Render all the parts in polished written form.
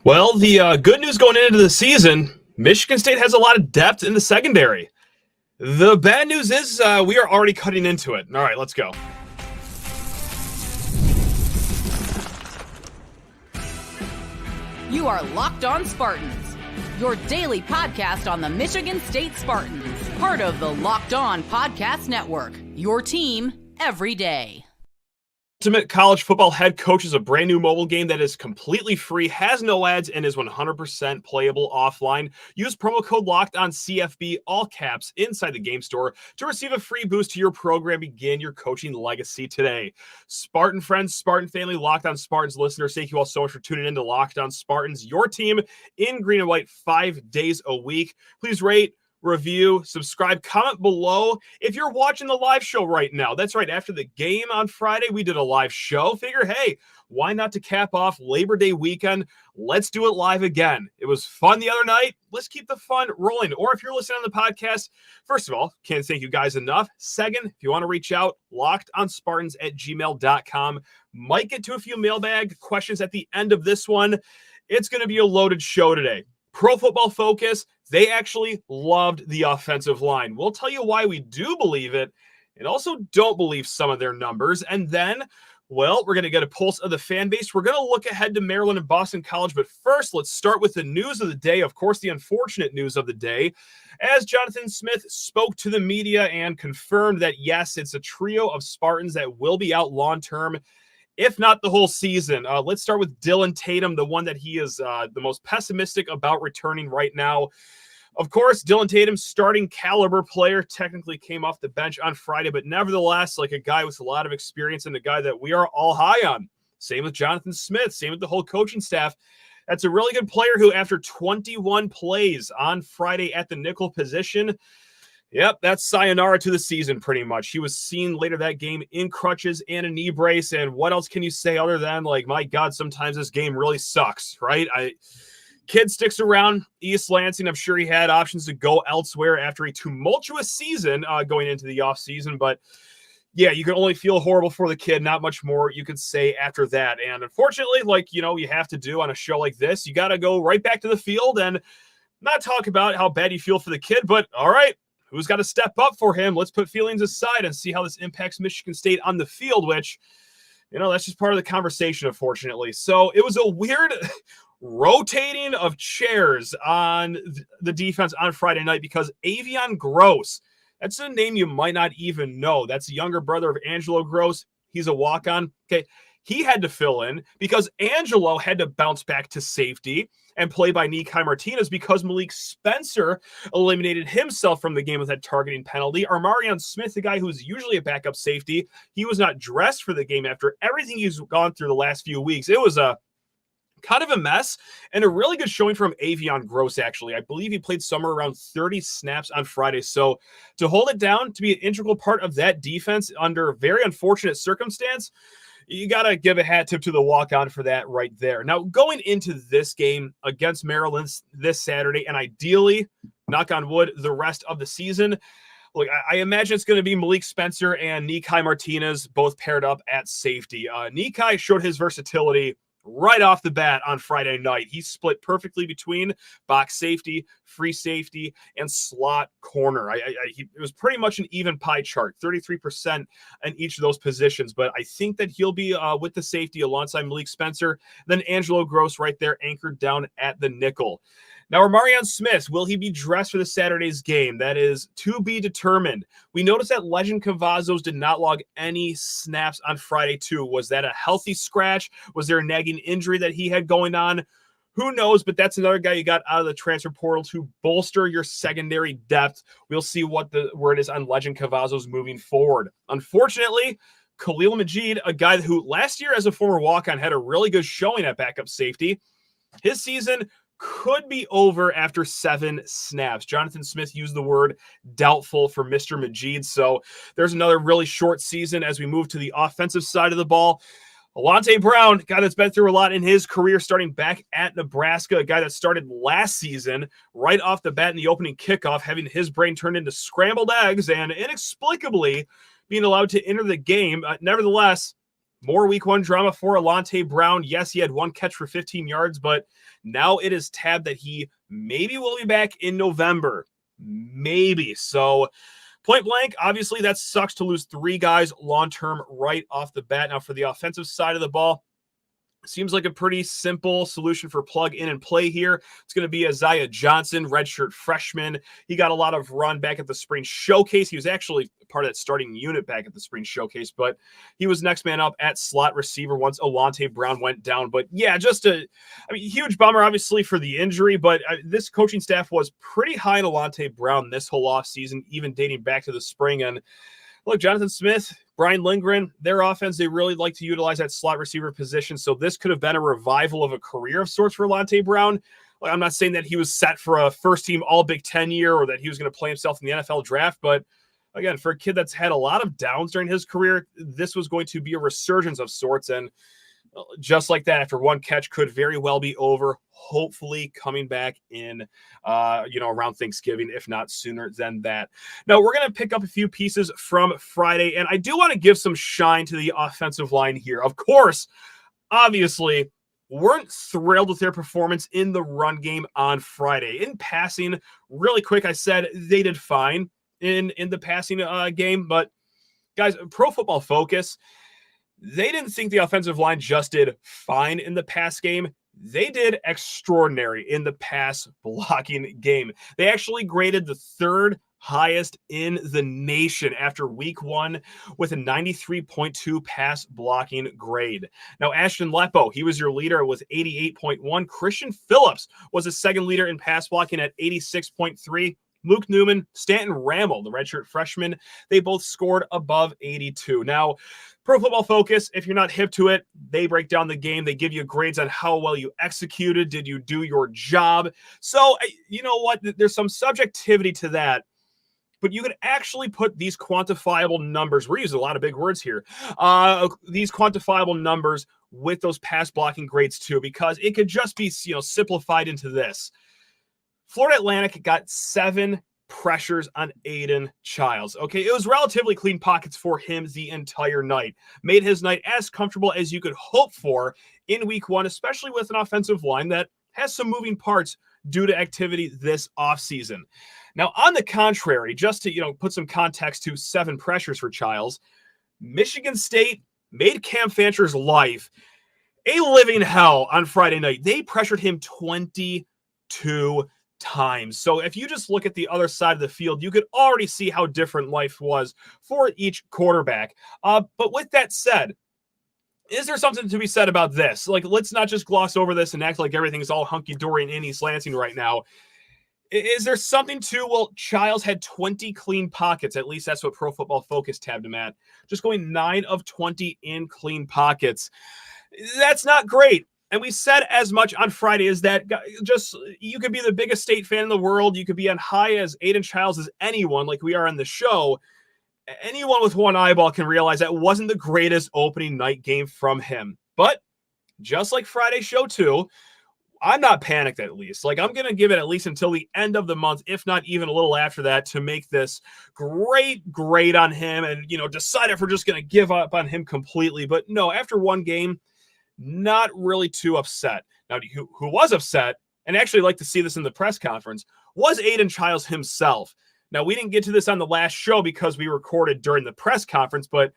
Well, the good news going into the season, Michigan State has a lot of depth in the secondary. The bad news is we are already cutting into it. All right, let's go. You are Locked On Spartans, your daily podcast on the Michigan State Spartans, part of the Locked On Podcast Network, your team every day. Ultimate College Football Head Coach is a brand new mobile game that is completely free, has no ads, and is 100% playable offline. Use promo code LOCKEDONCFB, all caps, inside the game store to receive a free boost to your program. Begin your coaching legacy today. Spartan friends, Spartan family, Locked On Spartans listeners, thank you all so much for tuning in to Locked On Spartans, your team in green and white 5 days a week. Please rate, review, subscribe, comment below if you're watching the live show right now. That's right. After the game on Friday, we did a live show. Figure, hey, why not to cap off Labor Day weekend? Let's do it live again. It was fun the other night. Let's keep the fun rolling. Or if you're listening on the podcast, first of all, can't thank you guys enough. Second, if you want to reach out, lockedonspartans@gmail.com. Might get to a few mailbag questions at the end of this one. It's going to be a loaded show today. Pro Football Focus, they actually loved the offensive line. We'll tell you why we do believe it and also don't believe some of their numbers. And then, well, we're going to get a pulse of the fan base. We're going to look ahead to Maryland and Boston College. But first, let's start with the news of the day. Of course, the unfortunate news of the day, as Jonathan Smith spoke to the media and confirmed that, yes, it's a trio of Spartans that will be out long-term, if not the whole season. Let's start with Dillon Tatum, the one that he is the most pessimistic about returning right now. Of course, Dillon Tatum, starting caliber player, technically came off the bench on Friday, but nevertheless, like a guy with a lot of experience and a guy that we are all high on. Same with Jonathan Smith, same with the whole coaching staff. That's a really good player who, after 21 plays on Friday at the nickel position, yep, that's sayonara to the season pretty much. He was seen later that game in crutches and a knee brace, and what else can you say other than, like, my God, sometimes this game really sucks, right? Kid sticks around East Lansing. I'm sure he had options to go elsewhere after a tumultuous season going into the offseason, but yeah, you can only feel horrible for the kid. Not much more you could say after that. And unfortunately, like, you have to do on a show like this, you got to go right back to the field and not talk about how bad you feel for the kid, but all right, who's got to step up for him? Let's put feelings aside and see how this impacts Michigan State on the field, which, that's just part of the conversation, unfortunately. So it was a weird rotating of chairs on the defense on Friday night because Avion Gross, that's a name you might not even know. That's the younger brother of Angelo Gross. He's a walk-on. Okay. He had to fill in because Angelo had to bounce back to safety and play by Nikai Martinez because Malik Spencer eliminated himself from the game with that targeting penalty. Armarion Smith, the guy who's usually a backup safety, he was not dressed for the game after everything he's gone through the last few weeks. It was a kind of a mess and a really good showing from Avion Gross, actually. I believe he played somewhere around 30 snaps on Friday. So to hold it down, to be an integral part of that defense under a very unfortunate circumstance, you got to give a hat tip to the walk-on for that right there. Now, going into this game against Maryland this Saturday, and ideally, knock on wood, the rest of the season, look, I imagine it's going to be Malik Spencer and Nikai Martinez both paired up at safety. Nikai showed his versatility right off the bat on Friday night. He split perfectly between box safety, free safety, and slot corner. It was pretty much an even pie chart, 33% in each of those positions. But I think that he'll be with the safety alongside Malik Spencer. Then Angelo Gross right there anchored down at the nickel. Now, Armarion Smith, will he be dressed for the Saturday's game? That is to be determined. We noticed that Legend Cavazos did not log any snaps on Friday, too. Was that a healthy scratch? Was there a nagging injury that he had going on? Who knows, but that's another guy you got out of the transfer portal to bolster your secondary depth. We'll see what the word is on Legend Cavazos moving forward. Unfortunately, Khalil Majeed, a guy who last year as a former walk-on had a really good showing at backup safety, his season could be over after 7 snaps. Jonathan Smith used the word doubtful for Mr. Majeed. So there's another really short season as we move to the offensive side of the ball. Alante Brown, a guy that's been through a lot in his career, starting back at Nebraska, a guy that started last season right off the bat in the opening kickoff, having his brain turned into scrambled eggs and inexplicably being allowed to enter the game. Nevertheless, More week one drama for Alante Brown. Yes, he had one catch for 15 yards, but now it is tabbed that he maybe will be back in November. Maybe. So point blank, obviously that sucks to lose 3 guys long-term right off the bat. Now for the offensive side of the ball, seems like a pretty simple solution for plug in and play here. It's going to be Isaiah Johnson, redshirt freshman. He got a lot of run back at the spring showcase. He was actually part of that starting unit back at the spring showcase, but he was next man up at slot receiver once Alante Brown went down. But yeah, huge bummer obviously for the injury, but this coaching staff was pretty high on Alante Brown this whole offseason, even dating back to the spring. And look, Jonathan Smith, Brian Lindgren, their offense, they really like to utilize that slot receiver position. So this could have been a revival of a career of sorts for Alante Brown. I'm not saying that he was set for a first-team All-Big Ten year or that he was going to play himself in the NFL draft. But again, for a kid that's had a lot of downs during his career, this was going to be a resurgence of sorts. And just like that, after one catch, could very well be over, hopefully coming back in, around Thanksgiving, if not sooner than that. Now, we're going to pick up a few pieces from Friday, and I do want to give some shine to the offensive line here. Of course, obviously, weren't thrilled with their performance in the run game on Friday. In passing, really quick, I said they did fine in the passing game, but guys, Pro Football Focus, they didn't think the offensive line just did fine in the pass game. They did extraordinary in the pass blocking game. They actually graded the 3rd highest in the nation after week 1 with a 93.2 pass blocking grade. Now, Ashton Lepo, he was your leader with 88.1. Christian Phillips was a second leader in pass blocking at 86.3. Luke Newman, Stanton Ramel, the redshirt freshman, they both scored above 82. Now, Pro Football Focus, if you're not hip to it, they break down the game. They give you grades on how well you executed. Did you do your job? So, you know what? There's some subjectivity to that. But you could actually put these quantifiable numbers, we're using a lot of big words here, these quantifiable numbers with those pass blocking grades too, because it could just be, simplified into this. Florida Atlantic got 7 pressures on Aiden Childs. Okay, it was relatively clean pockets for him the entire night. Made his night as comfortable as you could hope for in week 1, especially with an offensive line that has some moving parts due to activity this offseason. Now, on the contrary, just to put some context to 7 pressures for Childs, Michigan State made Cam Fancher's life a living hell on Friday night. They pressured him 22 times. So if you just look at the other side of the field, you could already see how different life was for each quarterback. But with that said, is there something to be said about this? Like, let's not just gloss over this and act like everything's all hunky-dory and East Lansing right now. Is there something to, well, Childs had 20 clean pockets. At least that's what Pro Football Focus tabbed him at. Just going 9 of 20 in clean pockets. That's not great. And we said as much on Friday is that just you could be the biggest State fan in the world. You could be on high as Aiden Childs as anyone, like we are on the show. Anyone with one eyeball can realize that wasn't the greatest opening night game from him. But just like Friday's show too, I'm not panicked at least. Like, I'm going to give it at least until the end of the month, if not even a little after that, to make this great grade on him and, decide if we're just going to give up on him completely. But no, after one game, not really too upset. Now, who was upset, and actually like to see this in the press conference, was Aiden Childs himself. Now, we didn't get to this on the last show because we recorded during the press conference, but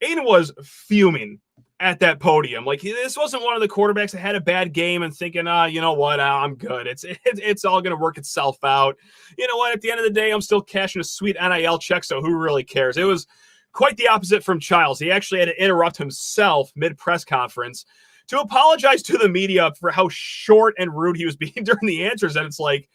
Aiden was fuming at that podium. Like, this wasn't one of the quarterbacks that had a bad game and thinking, you know what, I'm good. It's all going to work itself out. You know what, at the end of the day, I'm still cashing a sweet NIL check, so who really cares? It was quite the opposite from Childs. He actually had to interrupt himself mid-press conference to apologize to the media for how short and rude he was being during the answers. And it's like,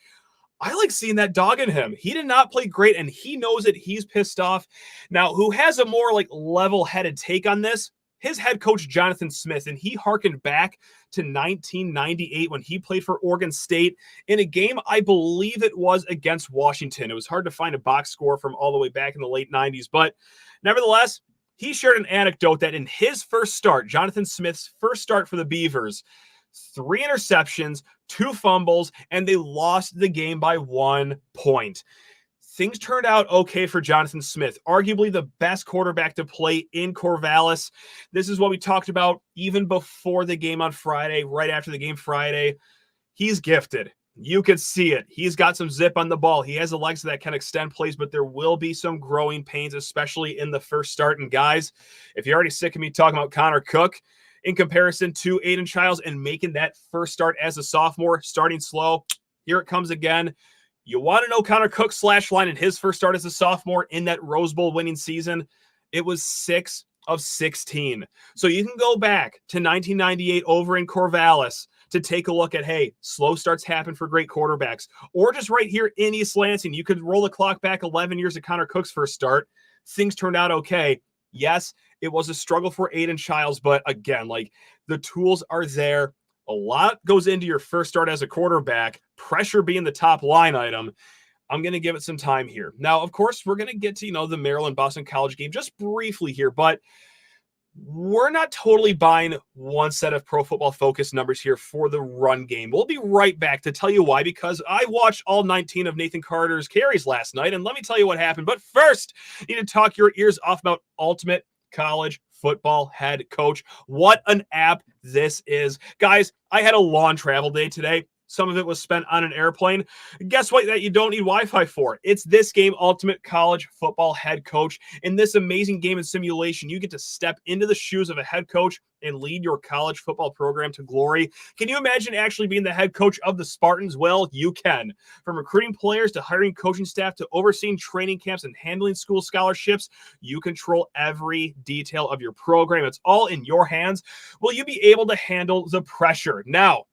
I like seeing that dog in him. He did not play great, and he knows it. He's pissed off. Now, who has a more level-headed take on this? His head coach, Jonathan Smith, and he harkened back to 1998 when he played for Oregon State in a game, I believe it was against Washington. It was hard to find a box score from all the way back in the late 90s, but nevertheless, he shared an anecdote that in his first start, Jonathan Smith's first start for the Beavers, 3 interceptions, 2 fumbles, and they lost the game by 1 point. things turned out okay for Jonathan Smith, arguably the best quarterback to play in Corvallis. This is what we talked about even before the game on Friday, right after the game Friday. He's gifted. You could see it. He's got some zip on the ball. He has the legs that can extend plays, but there will be some growing pains, especially in the first start. And guys, if you're already sick of me talking about Connor Cook in comparison to Aiden Childs and making that first start as a sophomore, starting slow, here it comes again. You want to know Connor Cook's slash line in his first start as a sophomore in that Rose Bowl winning season? It was 6 of 16. So you can go back to 1998 over in Corvallis to take a look at, hey, slow starts happen for great quarterbacks. Or just right here in East Lansing, you could roll the clock back 11 years at Connor Cook's first start. Things turned out okay. Yes, it was a struggle for Aiden Childs, but again, like the tools are there. A lot goes into your first start as a quarterback, pressure being the top line item. I'm going to give it some time here. Now, of course, we're going to get to, the Maryland-Boston College game just briefly here, but we're not totally buying one set of Pro Football Focus numbers here for the run game. We'll be right back to tell you why, because I watched all 19 of Nathan Carter's carries last night, and let me tell you what happened. But first, you need to talk your ears off about Ultimate College Football Head Coach. What an app this is. Guys, I had a long travel day today. Some of it was spent on an airplane. Guess what that you don't need Wi-Fi for? It's this game, Ultimate College Football Head Coach. In this amazing game and simulation, you get to step into the shoes of a head coach and lead your college football program to glory. Can you imagine actually being the head coach of the Spartans? Well, you can. From recruiting players to hiring coaching staff to overseeing training camps and handling school scholarships, you control every detail of your program. It's all in your hands. Will you be able to handle the pressure? Now,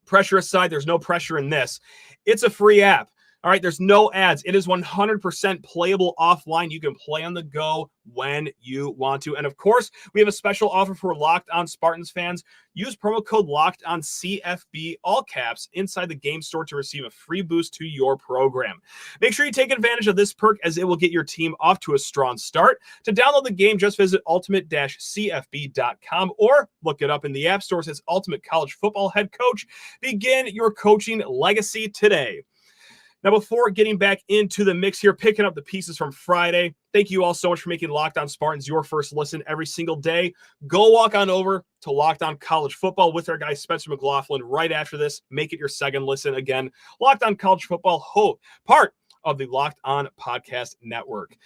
pressure aside, there's no pressure in this. It's a free app. All right, there's no ads. It is 100% playable offline. You can play on the go when you want to. And of course, we have a special offer for Locked On Spartans fans. Use promo code Locked On CFB, all caps, inside the game store to receive a free boost to your program. Make sure you take advantage of this perk as it will get your team off to a strong start. To download the game, just visit ultimate-cfb.com or look it up in the app store. It says Ultimate College Football Head Coach. Begin your coaching legacy today. Now, before getting back into the mix here, picking up the pieces from Friday, thank you all so much for making Locked On Spartans your first listen every single day. Go walk on over to Locked On College Football with our guy Spencer McLaughlin right after this. Make it your second listen. Again, Locked On College Football, part of the Locked On Podcast Network.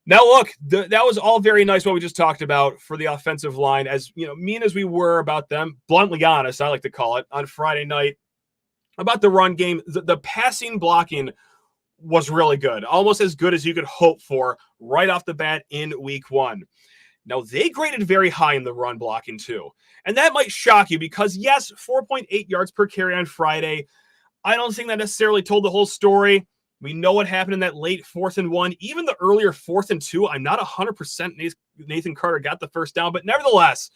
Now, look, that was all very nice what we just talked about for the offensive line. As mean as we were about them, bluntly honest, I like to call it, on Friday night. About the run game, the passing blocking was really good, almost as good as you could hope for right off the bat in week one. Now, they graded very high in the run blocking too. And that might shock you because, yes, 4.8 yards per carry on Friday. I don't think that necessarily told the whole story. We know what happened in that late 4th and 1, even the earlier 4th and 2. I'm not 100% Nathan Carter got the first down, but nevertheless,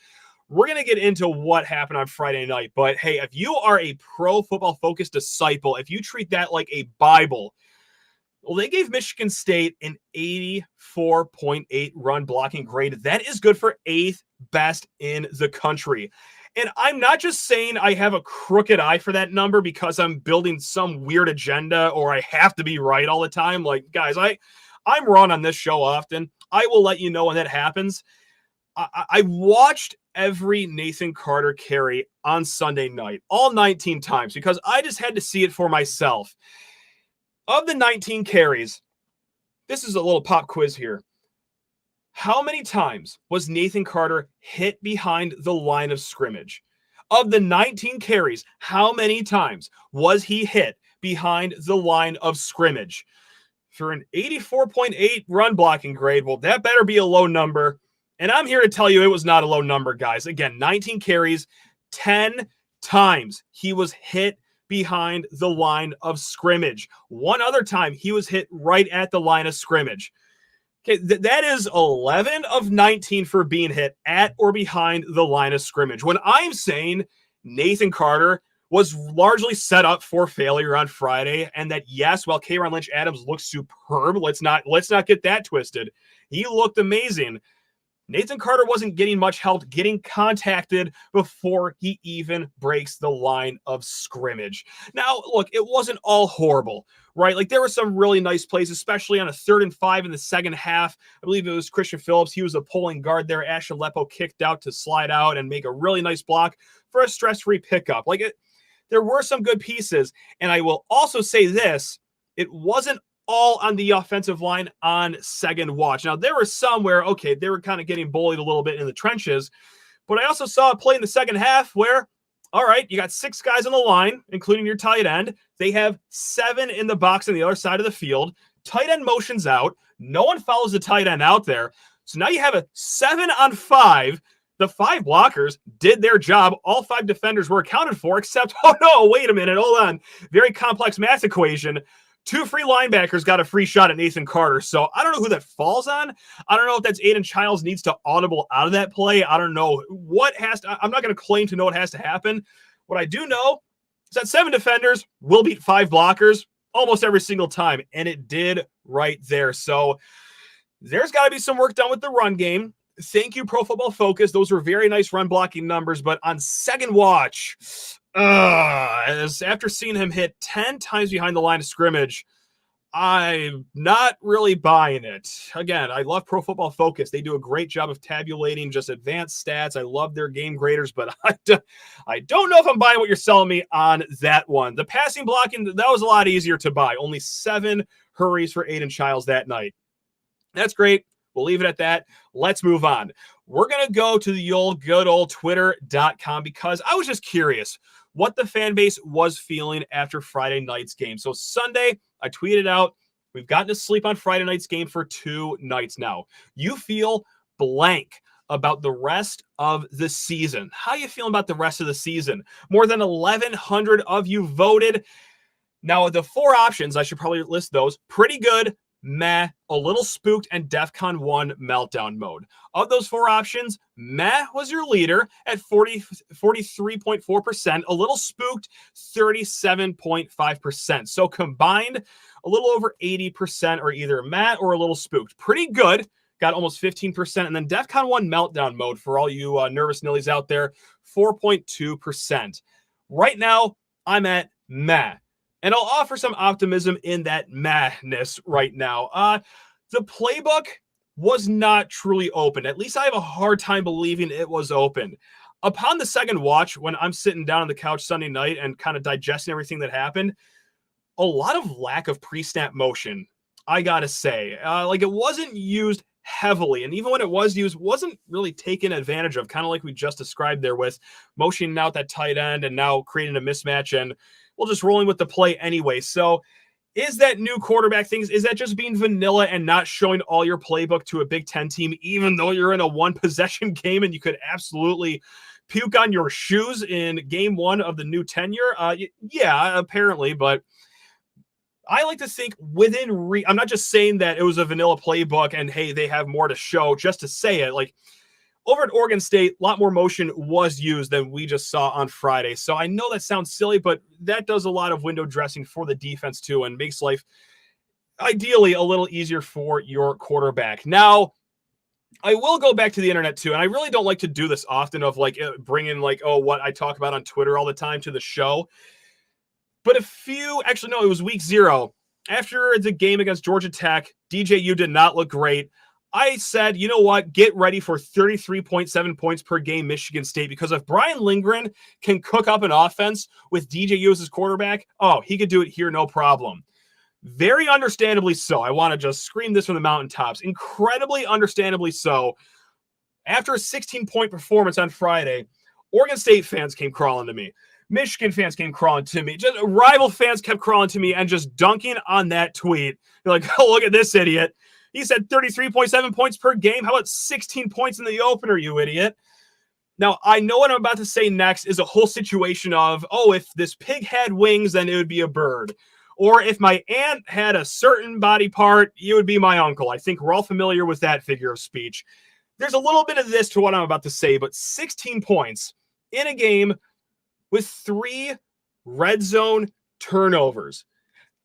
we're going to get into what happened on Friday night. But hey, if you are a Pro Football Focus disciple, if you treat that like a Bible, well, they gave Michigan State an 84.8 run blocking grade. That is good for 8th best in the country. And I'm not just saying I have a crooked eye for that number because I'm building some weird agenda or I have to be right all the time. Like, guys, I'm wrong on this show often. I will let you know when that happens. I watched every Nathan Carter carry on Sunday night, all 19 times, because I just had to see it for myself. Of the 19 carries, this is a little pop quiz here. How many times was Nathan Carter hit behind the line of scrimmage? Of the 19 carries, how many times was he hit behind the line of scrimmage? For an 84.8 run blocking grade, well, that better be a low number. And I'm here to tell you it was not a low number, guys. Again, 19 carries, 10 times he was hit behind the line of scrimmage. One other time he was hit right at the line of scrimmage. Okay, that is 11 of 19 for being hit at or behind the line of scrimmage. When I'm saying Nathan Carter was largely set up for failure on Friday, and that yes, while K'Ron Lynch-Adams looked superb, let's not get that twisted. He looked amazing. Nathan Carter wasn't getting much help getting contacted before he even breaks the line of scrimmage. Now, look, it wasn't all horrible, right? Like, there were some really nice plays, especially on a 3rd and 5 in the second half. I believe it was Christian Phillips. He was a pulling guard there. Ashton Lepo kicked out to slide out and make a really nice block for a stress-free pickup. There were some good pieces. And I will also say this, it wasn't all on the offensive line on second watch. Now, there were some where, okay, they were kind of getting bullied a little bit in the trenches, but I also saw a play in the second half where, all right, you got 6 guys on the line, including your tight end. They have 7 in the box on the other side of the field. Tight end motions out. No one follows the tight end out there. So now you have a 7-on-5. The 5 blockers did their job. All 5 defenders were accounted for, except, oh no, wait a minute, hold on. Very complex math equation. 2 free linebackers got a free shot at Nathan Carter. So I don't know who that falls on. I don't know if that's Aiden Childs needs to audible out of that play. I don't know what has to, I'm not going to claim to know what has to happen. What I do know is that 7 defenders will beat 5 blockers almost every single time. And it did right there. So there's got to be some work done with the run game. Thank you, Pro Football Focus. Those were very nice run blocking numbers. But on second watch, after seeing him hit 10 times behind the line of scrimmage, I'm not really buying it. Again, I love Pro Football Focus. They do a great job of tabulating just advanced stats. I love their game graders, but I don't know if I'm buying what you're selling me on that one. The passing blocking, that was a lot easier to buy. Only 7 hurries for Aiden Childs that night. That's great. We'll leave it at that. Let's move on. We're going to go to the good old Twitter.com because I was just curious what the fan base was feeling after Friday night's game. So Sunday, I tweeted out, we've gotten to sleep on Friday night's game for 2 nights now. You feel blank about the rest of the season. How are you feeling about the rest of the season? More than 1,100 of you voted. Now, the 4 options, I should probably list those. Pretty good, meh, a little spooked, and DEFCON 1 meltdown mode. Of those 4 options, meh was your leader at 43.4%, a little spooked, 37.5%. So combined, a little over 80% are either meh or a little spooked. Pretty good, got almost 15%. And then DEFCON 1 meltdown mode, for all you nervous nillies out there, 4.2%. Right now, I'm at meh. And I'll offer some optimism in that madness right now. The playbook was not truly open. At least I have a hard time believing it was open. Upon the second watch, when I'm sitting down on the couch Sunday night and kind of digesting everything that happened, a lot of lack of pre-snap motion, I got to say. It wasn't used heavily. And even when it was used, wasn't really taken advantage of, kind of like we just described there with motioning out that tight end and now creating a mismatch and well, just rolling with the play anyway. So is that new quarterback things? Is that just being vanilla and not showing all your playbook to a Big Ten team, even though you're in a 1-possession game and you could absolutely puke on your shoes in game 1 of the new tenure? Yeah, apparently, but I like to think within I'm not just saying that it was a vanilla playbook and, hey, they have more to show just to say it. Like, over at Oregon State, a lot more motion was used than we just saw on Friday. So I know that sounds silly, but that does a lot of window dressing for the defense too and makes life ideally a little easier for your quarterback. Now, I will go back to the internet too, and I really don't like to do this often of bringing what I talk about on Twitter all the time to the show. But it was week 0. After the game against Georgia Tech, DJU did not look great. I said, you know what, get ready for 33.7 points per game Michigan State, because if Brian Lindgren can cook up an offense with DJU as his quarterback, he could do it here, no problem. Very understandably so. I want to just scream this from the mountaintops. Incredibly understandably so. After a 16-point performance on Friday, Oregon State fans came crawling to me. Michigan fans came crawling to me. Just rival fans kept crawling to me and just dunking on that tweet. They're like, oh, look at this idiot. He said 33.7 points per game. How about 16 points in the opener, you idiot? Now, I know what I'm about to say next is a whole situation of, if this pig had wings, then it would be a bird. Or if my aunt had a certain body part, it would be my uncle. I think we're all familiar with that figure of speech. There's a little bit of this to what I'm about to say, but 16 points in a game with 3 red zone turnovers.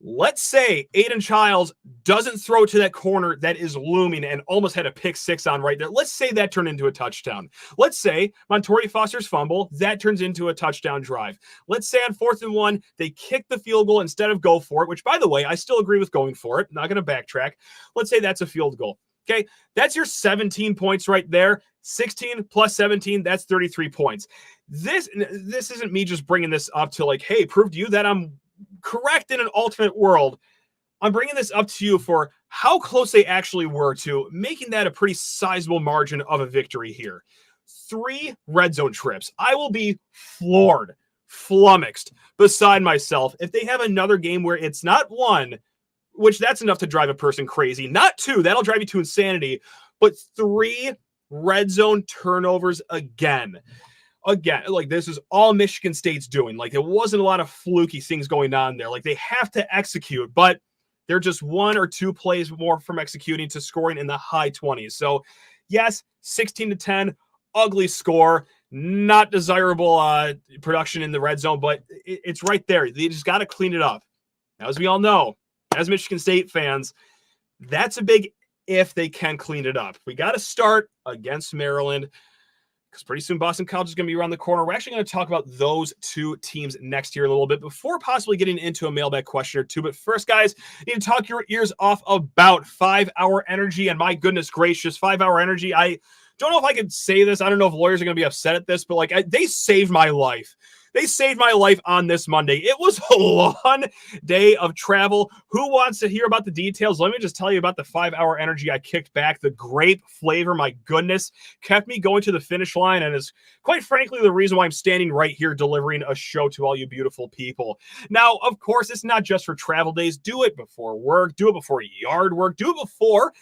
Let's say Aiden Childs doesn't throw to that corner that is looming and almost had a pick six on right there. Let's say that turned into a touchdown. Let's say Montorie Foster's fumble, that turns into a touchdown drive. Let's say on 4th and 1, they kick the field goal instead of go for it, which, by the way, I still agree with going for it. Not going to backtrack. Let's say that's a field goal. Okay, that's your 17 points right there. 16 plus 17, that's 33 points. This isn't me just bringing this up to like, hey, prove to you that I'm correct in an alternate world. I'm bringing this up to you for how close they actually were to making that a pretty sizable margin of a victory here. 3 red zone trips. I will be floored, flummoxed, beside myself if they have another game where it's not 1, which that's enough to drive a person crazy, not 2, that'll drive you to insanity, but 3 red zone turnovers again. Again, like this is all Michigan State's doing. Like there wasn't a lot of fluky things going on there. Like they have to execute, but they're just 1 or 2 plays more from executing to scoring in the high 20s. So yes, 16-10, ugly score, not desirable production in the red zone, but it's right there. They just got to clean it up. Now, as we all know, as Michigan State fans, that's a big if they can clean it up. We got to start against Maryland, because pretty soon Boston College is going to be around the corner. We're actually going to talk about those 2 teams next year a little bit before possibly getting into a mailbag question or 2. But first, guys, you need to talk your ears off about 5-Hour Energy. And my goodness gracious, 5-Hour Energy. I don't know if I could say this. I don't know if lawyers are going to be upset at this, but like they saved my life. They saved my life on this Monday. It was a long day of travel. Who wants to hear about the details? Let me just tell you about the 5-Hour Energy I kicked back. The grape flavor, my goodness, kept me going to the finish line and is quite frankly the reason why I'm standing right here delivering a show to all you beautiful people. Now, of course, it's not just for travel days. Do it before work. Do it before yard work. Do it before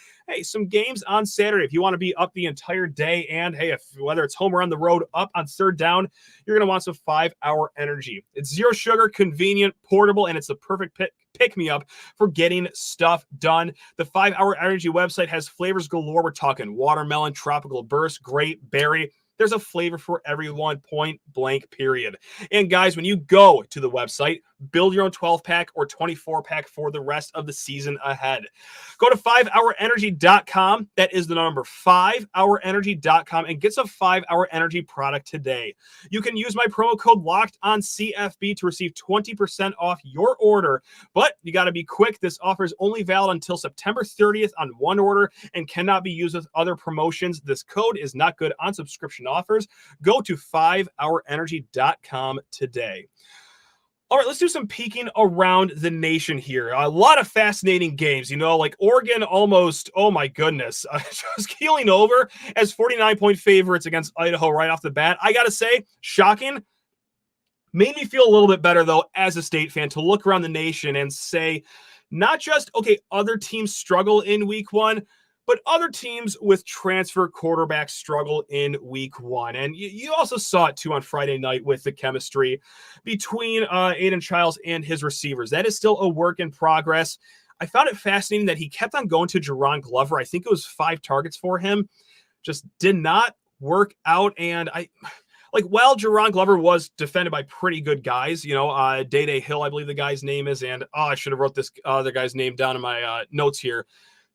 some games on Saturday. If you want to be up the entire day, and hey, whether it's home or on the road, up on 3rd down, you're going to want some 5-Hour Energy. It's zero sugar, convenient, portable, and it's the perfect pick-me-up for getting stuff done. The 5-Hour Energy website has flavors galore. We're talking watermelon, tropical burst, grape, berry. There's a flavor for everyone, point blank, period. And guys, when you go to the website, build your own 12-pack or 24-pack for the rest of the season ahead. Go to 5hourenergy.com. That is the number 5hourenergy.com and get some 5-Hour Energy product today. You can use my promo code LOCKEDONCFB to receive 20% off your order, but you got to be quick. This offer is only valid until September 30th on one order and cannot be used with other promotions. This code is not good on subscription offers. Go to 5hourenergy.com today. All right, let's do some peeking around the nation here. A lot of fascinating games, like Oregon almost, oh my goodness, just keeling over as 49-point favorites against Idaho right off the bat. I got to say, shocking. Made me feel a little bit better, though, as a State fan, to look around the nation and say, not just, okay, other teams struggle in week 1, but other teams with transfer quarterbacks struggle in week 1. And you also saw it, too, on Friday night with the chemistry between Aiden Childs and his receivers. That is still a work in progress. I found it fascinating that he kept on going to Jerron Glover. I think it was 5 targets for him. Just did not work out. And while Jerron Glover was defended by pretty good guys, Day Hill, I believe the guy's name is, and I should have wrote this other guy's name down in my notes here.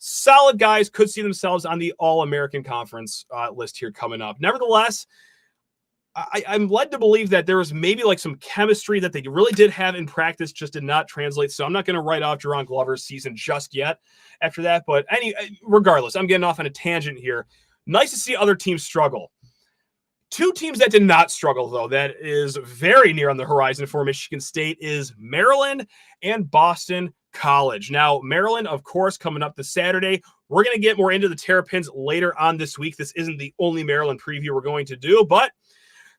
Solid guys, could see themselves on the All-American Conference list here coming up. Nevertheless, I'm led to believe that there was maybe some chemistry that they really did have in practice, just did not translate. So I'm not going to write off Jerron Glover's season just yet after that. But regardless, I'm getting off on a tangent here. Nice to see other teams struggle. 2 teams that did not struggle, though, that is very near on the horizon for Michigan State is Maryland and Boston College. Now, Maryland, of course, coming up this Saturday. We're going to get more into the Terrapins later on this week. This isn't the only Maryland preview we're going to do, but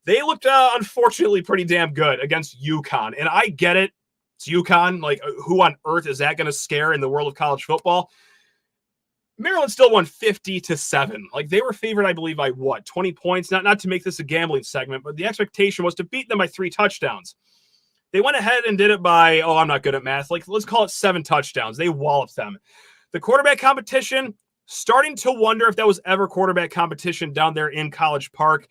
they looked, unfortunately, pretty damn good against UConn. And I get it. It's UConn. Who on earth is that going to scare in the world of college football? Maryland still won 50-7. They were favored, I believe, by 20 points. Not to make this a gambling segment, but the expectation was to beat them by 3 touchdowns. They went ahead and did it by, I'm not good at math. Let's call it 7 touchdowns. They walloped them. The quarterback competition, starting to wonder if that was ever quarterback competition down there in College Park.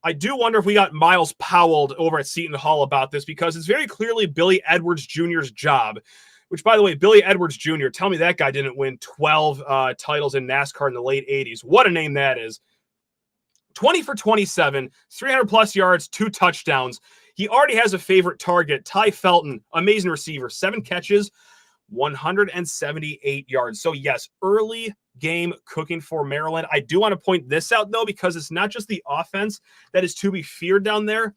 I do wonder if we got Miles Powell over at Seton Hall about this, because it's very clearly Billy Edwards Jr.'s job which, by the way, Billy Edwards Jr., tell me that guy didn't win 12 titles in NASCAR in the late 80s. What a name that is. 20 for 27, 300-plus yards, 2 touchdowns. He already has a favorite target, Ty Felton, amazing receiver, 7 catches, 178 yards. So, yes, early game cooking for Maryland. I do want to point this out, though, because it's not just the offense that is to be feared down there.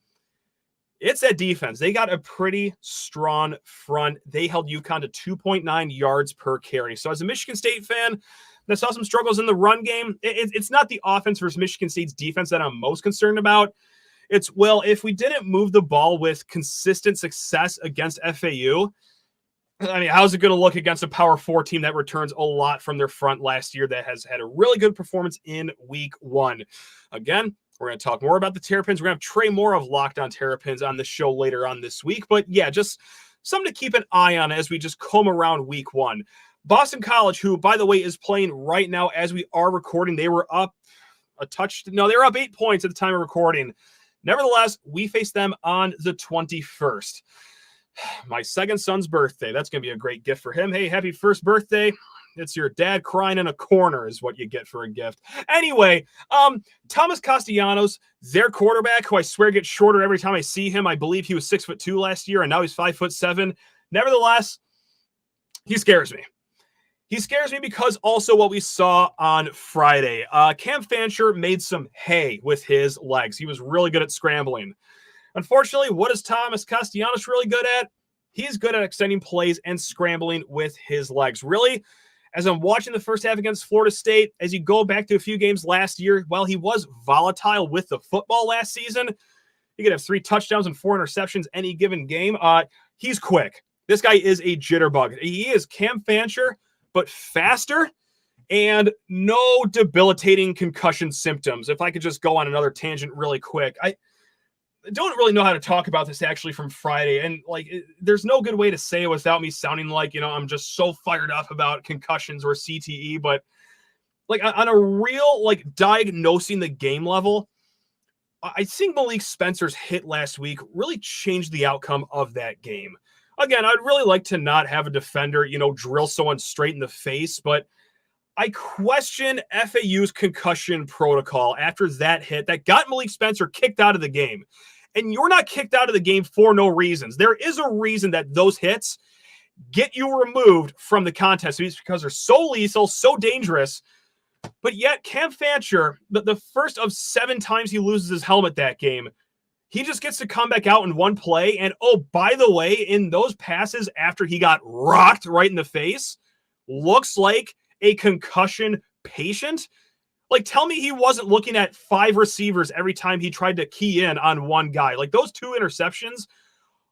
It's that defense. They got a pretty strong front. They held UConn to 2.9 yards per carry. So as a Michigan State fan that saw some struggles in the run game, it's not the offense versus Michigan State's defense that I'm most concerned about. It's, well, if we didn't move the ball with consistent success against FAU, I mean, how's it going to look against a Power 4 team that returns a lot from their front last year that has had a really good performance in week 1? Again, we're going to talk more about the Terrapins. We're going to have Trey Moore of Locked On Terrapins on the show later on this week. But yeah, just something to keep an eye on as we just comb around week 1. Boston College, who, by the way, is playing right now as we are recording. They were up they were up 8 points at the time of recording. Nevertheless, we face them on the 21st. My second son's birthday. That's going to be a great gift for him. Hey, happy first birthday. It's your dad crying in a corner is what you get for a gift. Anyway, Thomas Castellanos, their quarterback, who I swear gets shorter every time I see him. I believe he was 6'2" last year, and now he's 5'7". Nevertheless, he scares me. He scares me because also what we saw on Friday. Cam Fancher made some hay with his legs. He was really good at scrambling. Unfortunately, what is Thomas Castellanos really good at? He's good at extending plays and scrambling with his legs. Really, as I'm watching the first half against Florida State, as you go back to a few games last year, while he was volatile with the football last season, he could have 3 touchdowns and 4 interceptions any given game. He's quick. This guy is a jitterbug. He is Cam Fancher, but faster and no debilitating concussion symptoms. If I could just go on another tangent really quick. I don't really know how to talk about this actually from Friday. And there's no good way to say it without me sounding like, I'm just so fired up about concussions or CTE, but on a real, diagnosing the game level, I think Malik Spencer's hit last week really changed the outcome of that game. Again, I'd really like to not have a defender, drill someone straight in the face, but I question FAU's concussion protocol after that hit that got Malik Spencer kicked out of the game. And you're not kicked out of the game for no reasons. There is a reason that those hits get you removed from the contest. It's because they're so lethal, so dangerous. But yet Cam Fancher, the first of 7 times he loses his helmet that game, he just gets to come back out in one play. And, oh, by the way, in those passes after he got rocked right in the face, looks like a concussion patient. Tell me he wasn't looking at 5 receivers every time he tried to key in on one guy. Those 2 interceptions,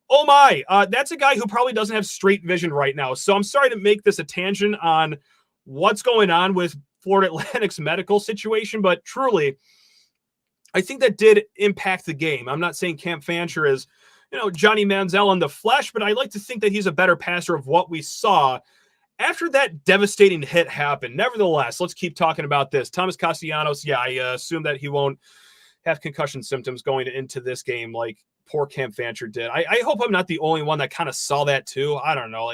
oh my, that's a guy who probably doesn't have straight vision right now. So I'm sorry to make this a tangent on what's going on with Florida Atlantic's medical situation, but truly, I think that did impact the game. I'm not saying Cam Fancher is, Johnny Manziel in the flesh, but I like to think that he's a better passer of what we saw after that devastating hit happened. Nevertheless, let's keep talking about this. Thomas Castellanos, yeah, I assume that he won't have concussion symptoms going into this game like poor Cam Fancher did. I hope I'm not the only one that kind of saw that too. I don't know.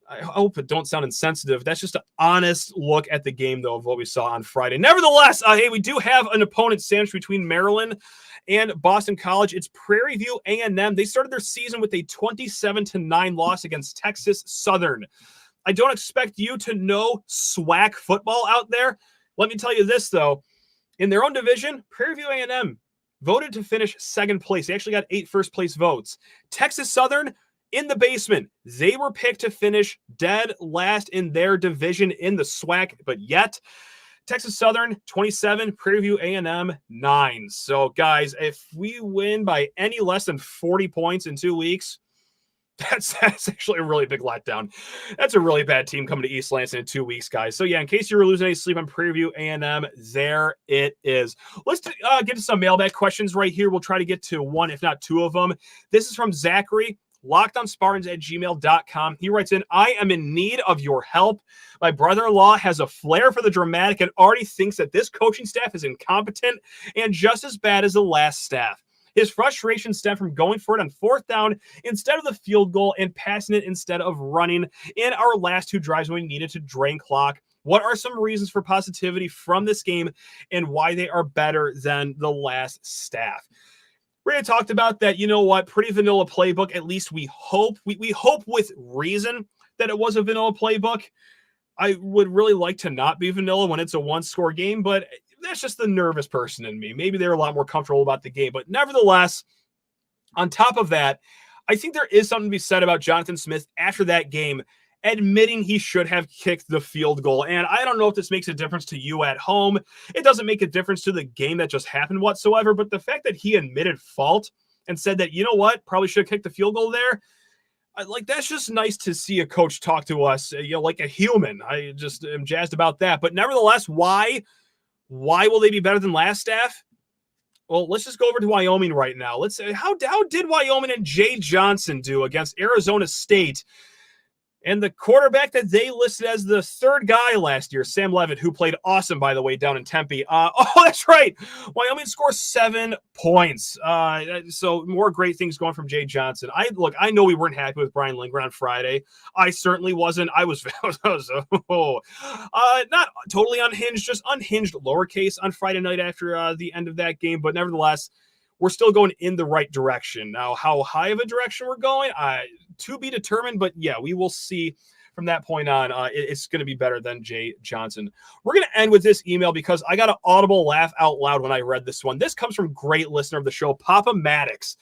I hope it don't sound insensitive. That's just an honest look at the game, though, of what we saw on Friday. Nevertheless, hey, we do have an opponent sandwich between Maryland and Boston College. It's Prairie View A&M. They started their season with a 27-9 loss against Texas Southern. I don't expect you to know SWAC football out there. Let me tell you this, though. In their own division, Prairie View A&M voted to finish 2nd place. They actually got 8 first-place votes. Texas Southern, in the basement, they were picked to finish dead last in their division in the SWAC, but yet Texas Southern 27, Prairie View A&M 9. So, guys, if we win by any less than 40 points in 2 weeks, that's actually a really big letdown. That's a really bad team coming to East Lansing in 2 weeks, guys. So, yeah, in case you were losing any sleep on Prairie View A&M, there it is. Let's get to some mailbag questions right here. We'll try to get to 1, if not 2 of them. This is from Zachary. LockedOnSpartans@gmail.com. He writes in, I am in need of your help. My brother-in-law has a flair for the dramatic and already thinks that this coaching staff is incompetent and just as bad as the last staff. His frustration stemmed from going for it on 4th down instead of the field goal and passing it instead of running in our last 2 drives when we needed to drain clock. What are some reasons for positivity from this game and why they are better than the last staff? We already talked about that, you know what, pretty vanilla playbook. At least we hope. We hope with reason that it was a vanilla playbook. I would really like to not be vanilla when it's a 1-score game, but that's just the nervous person in me. Maybe they're a lot more comfortable about the game. But nevertheless, on top of that, I think there is something to be said about Jonathan Smith after that game admitting he should have kicked the field goal. And I don't know if this makes a difference to you at home. It doesn't make a difference to the game that just happened whatsoever. But the fact that he admitted fault and said that, you know what, probably should have kicked the field goal there, like, that's just nice to see a coach talk to us, like a human. I just am jazzed about that. But nevertheless, why will they be better than last staff? Well, let's just go over to Wyoming right now. Let's say, how did Wyoming and Jay Johnson do against Arizona State? And the quarterback that they listed as the 3rd guy last year, Sam Levitt, who played awesome, by the way, down in Tempe. That's right. Wyoming scores 7 points. So more great things going from Jay Johnson. I know we weren't happy with Brian Lindgren on Friday. I certainly wasn't. I was not totally unhinged, just unhinged lowercase on Friday night after the end of that game. But nevertheless, we're still going in the right direction. Now, how high of a direction we're going, to be determined, but yeah, we will see from that point on. It's going to be better than Jay Johnson. We're going to end with this email because I got an audible laugh out loud when I read this one. This comes from great listener of the show, Papa Maddox.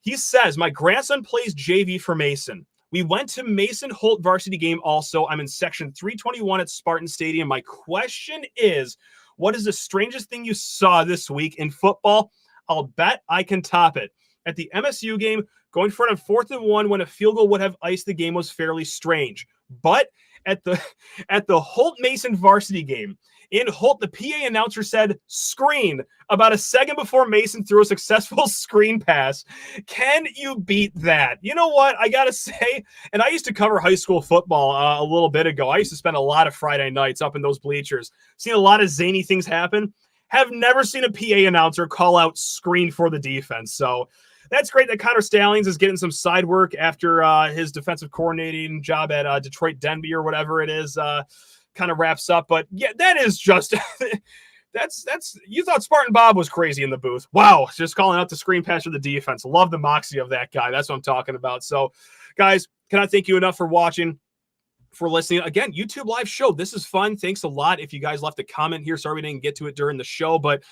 He says, my grandson plays JV for Mason. We went to Mason Holt varsity game also. I'm in section 321 at Spartan Stadium. My question is, what is the strangest thing you saw this week in football? I'll bet I can top it. At the MSU game, going for it on 4th and 1 when a field goal would have iced the game was fairly strange. But at the Holt Mason varsity game, in Holt, the PA announcer said screen about a second before Mason threw a successful screen pass. Can you beat that? You know what? I got to say, and I used to cover high school football a little bit ago. I used to spend a lot of Friday nights up in those bleachers, seen a lot of zany things happen. Have never seen a PA announcer call out screen for the defense. So that's great that Connor Stallings is getting some side work after his defensive coordinating job at Detroit Denby or whatever it is kind of wraps up. But yeah, that is just that's you thought Spartan Bob was crazy in the booth. Wow, just calling out the screen pass for the defense. Love the moxie of that guy. That's what I'm talking about. So guys, cannot thank you enough for watching, for listening. Again, YouTube live show. This is fun. Thanks a lot. If you guys left a comment here, sorry we didn't get to it during the show, but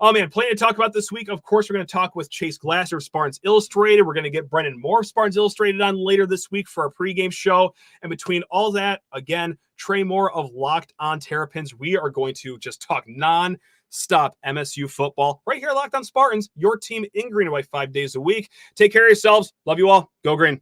oh man, plenty to talk about this week. Of course, we're going to talk with Chase Glasser of Spartans Illustrated. We're going to get Brendan Moore of Spartans Illustrated on later this week for our pregame show. And between all that, again, Trey Moore of Locked On Terrapins. We are going to just talk non-stop MSU football right here, Locked On Spartans, your team in green and white 5 days a week. Take care of yourselves. Love you all. Go green.